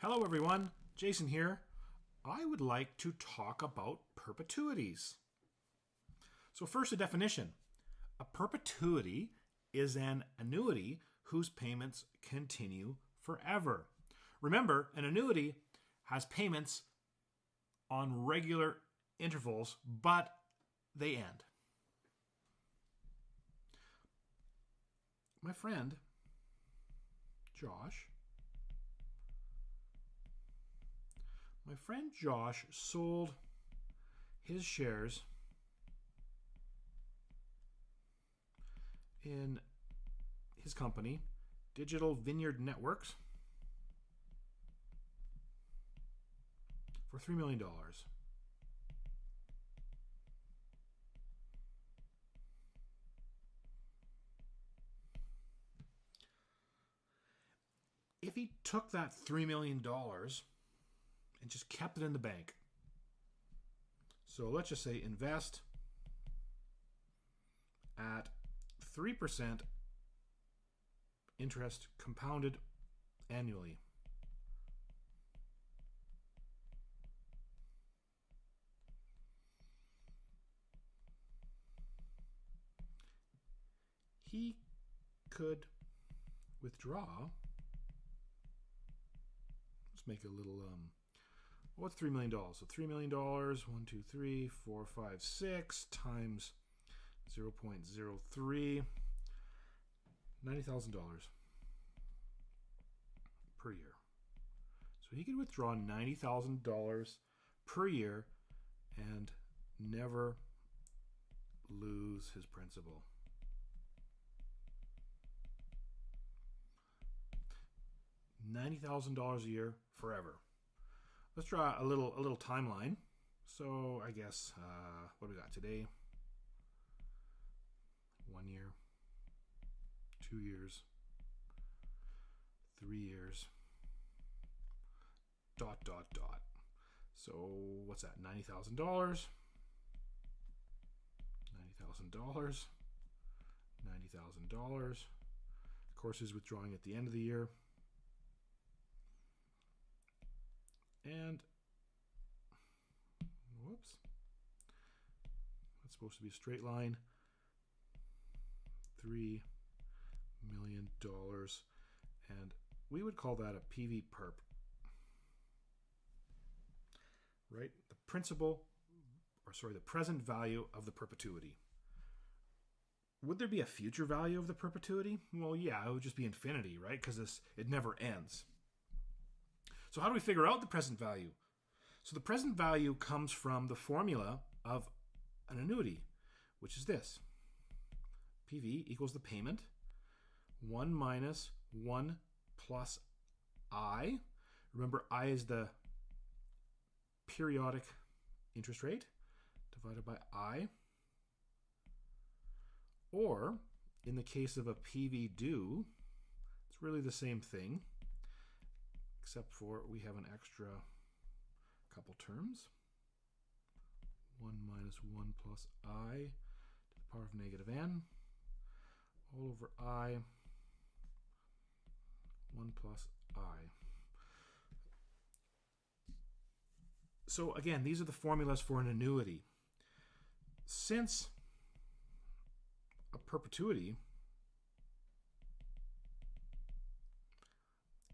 Hello everyone, Jason here. I would like to talk about perpetuities. So first, a definition. A perpetuity is an annuity whose payments continue forever. Remember, an annuity has payments on regular intervals, but they end. My friend, Josh, sold his shares in his company, Digital Vineyard Networks, for $3 million. If he took that $3 million and just kept it in the bank. So let's just say invest at 3% interest compounded annually. He could withdraw. Let's make a little what's $3 million? So $3 million, 1, 2, 3, 4, 5, 6 times 0.03, $90,000 per year. So he could withdraw $90,000 per year and never lose his principal. $90,000 a year forever. Let's draw a little timeline. So I guess what do we got today? 1 year, 2 years, 3 years. ... So what's that? $90,000. $90,000. $90,000. Of course, he's withdrawing at the end of the year. And, whoops, that's supposed to be a straight line. $3 million. And we would call that a PV perp. Right? The present value of the perpetuity. Would there be a future value of the perpetuity? Well, yeah, it would just be infinity, right? Because it never ends. So how do we figure out the present value? So the present value comes from the formula of an annuity, which is this. PV equals the payment, 1 minus 1 plus I. Remember, I is the periodic interest rate divided by I. Or, in the case of a PV due, it's really the same thing, except for we have an extra couple terms. 1 minus 1 plus I to the power of negative n, all over I, 1 plus I. So again, these are the formulas for an annuity. Since a perpetuity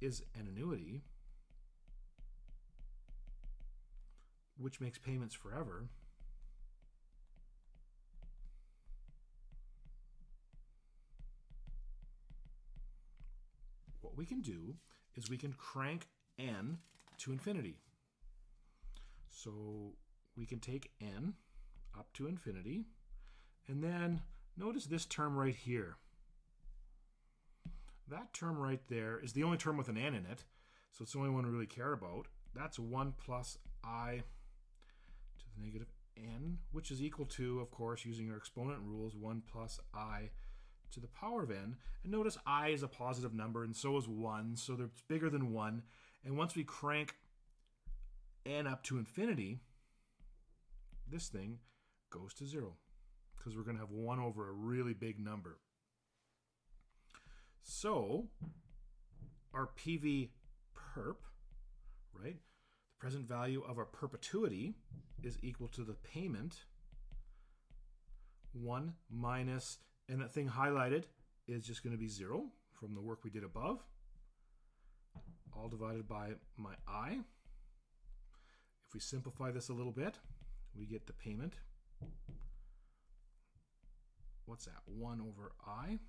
is an annuity, which makes payments forever, what we can do is we can crank n to infinity. So we can take n up to infinity, and then notice this term right here. That term right there is the only term with an n in it, so it's the only one we really care about. That's 1 plus I to the negative n, which is equal to, of course, using our exponent rules, 1 plus I to the power of n. And notice I is a positive number, and so is 1, so it's bigger than 1. And once we crank n up to infinity, this thing goes to 0, because we're going to have 1 over a really big number. So our PV perp right? The present value of our perpetuity is equal to the payment 1 minus, and that thing highlighted is just going to be 0 from the work we did above, all divided by my I. If we simplify this a little bit, we get the payment. What's that? 1 over I,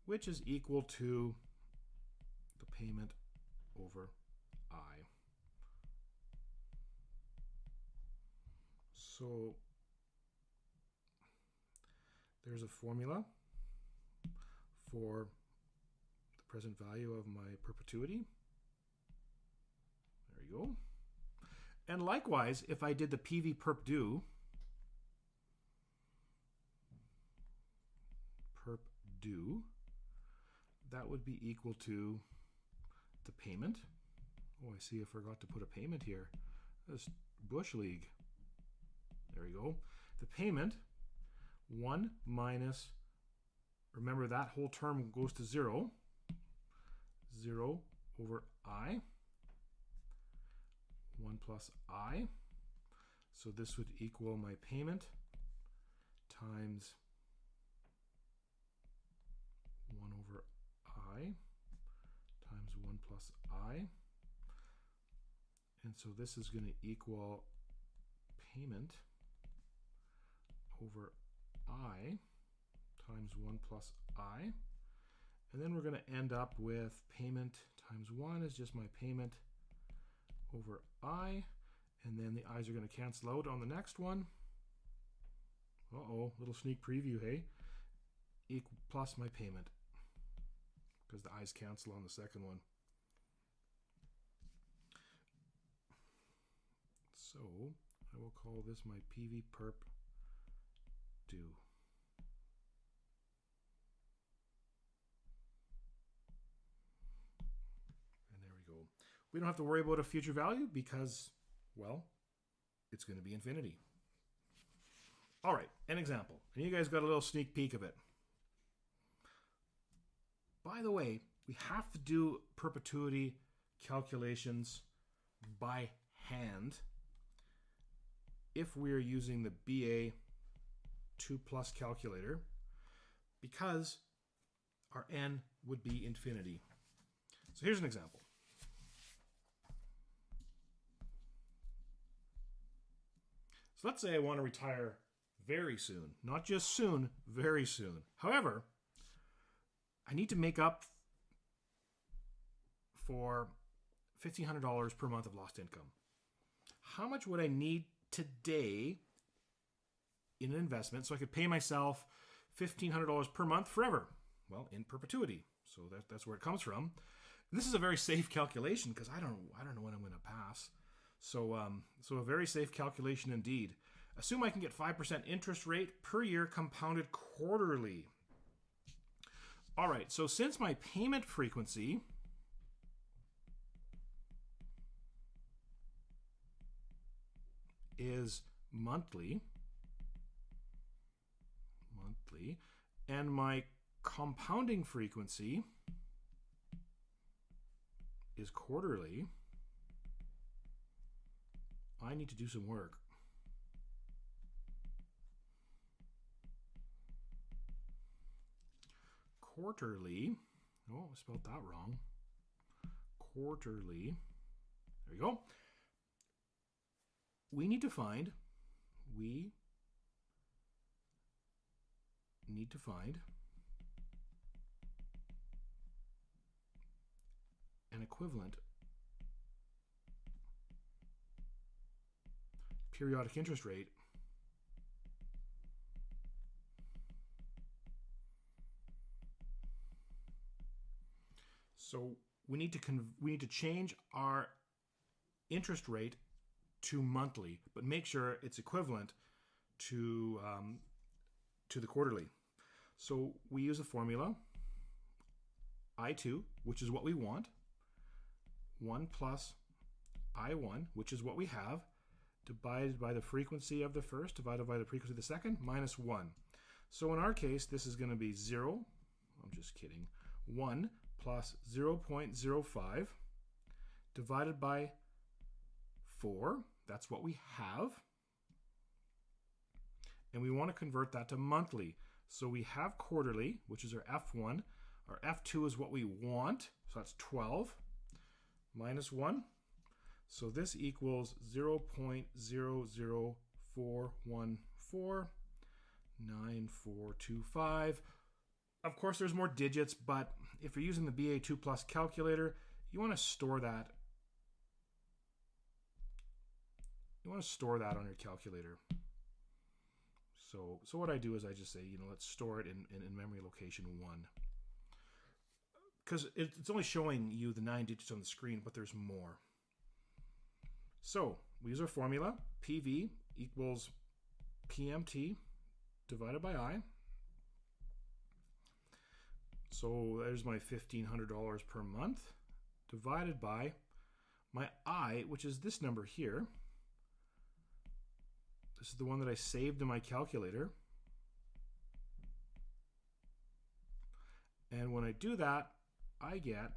which is equal to the payment over I. So there's a formula for the present value of my perpetuity. There you go. And likewise, if I did the PV perp due, that would be equal to the payment. Oh, I see I forgot to put a payment here. This Bush League. There we go. The payment, 1 minus, remember that whole term goes to 0. 0 over I. 1 plus I. So this would equal my payment times 1 over I times 1 plus I. And so this is going to equal payment over I times 1 plus I. And then we're going to end up with payment times 1 is just my payment over I. And then the I's are going to cancel out on the next one. Uh-oh, little sneak preview, hey? Equal plus my payment, because the I's cancel on the second one. So I will call this my PV perp due. And there we go. We don't have to worry about a future value because, well, it's going to be infinity. All right, an example. And you guys got a little sneak peek of it. By the way, we have to do perpetuity calculations by hand if we are using the BA 2+ calculator, because our n would be infinity. So here's an example. So let's say I want to retire very soon. Not just soon, very soon. However, I need to make up for $1,500 per month of lost income. How much would I need today in an investment so I could pay myself $1,500 per month forever? Well, in perpetuity. So that's where it comes from. This is a very safe calculation because I don't know when I'm going to pass. So a very safe calculation indeed. Assume I can get 5% interest rate per year compounded quarterly. All right, so since my payment frequency is monthly, and my compounding frequency is quarterly, I need to do some work. Quarterly, oh, I spelled that wrong. Quarterly, there you go. We need to find an equivalent periodic interest rate so we need to change our interest rate to monthly, but make sure it's equivalent to the quarterly. So we use a formula, I2, which is what we want, 1 plus I1, which is what we have, divided by the frequency of the first, divided by the frequency of the second, minus 1. So in our case, this is going to be 0, I'm just kidding, 1 plus 0.05 divided by 4. That's what we have. And we want to convert that to monthly. So we have quarterly, which is our F1. Our F2 is what we want. So that's 12 minus 1. So this equals 0.004149425. Of course, there's more digits, but if you're using the BA2 Plus calculator, you want to store that. You want to store that on your calculator. So what I do is I just say, let's store it in memory location 1. Because it's only showing you the 9 digits on the screen, but there's more. So we use our formula. PV equals PMT divided by I. So there's my $1,500 per month divided by my I, which is this number here. This is the one that I saved in my calculator. And when I do that, I get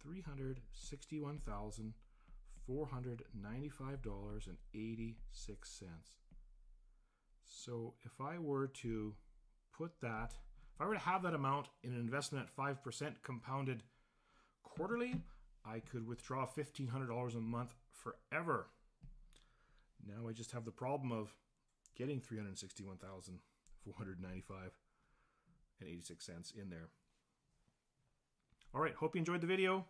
$361,495.86. So if I were to have that amount in an investment at 5% compounded quarterly, I could withdraw $1,500 a month forever. Now I just have the problem of getting $361,495.86 in there. All right, hope you enjoyed the video.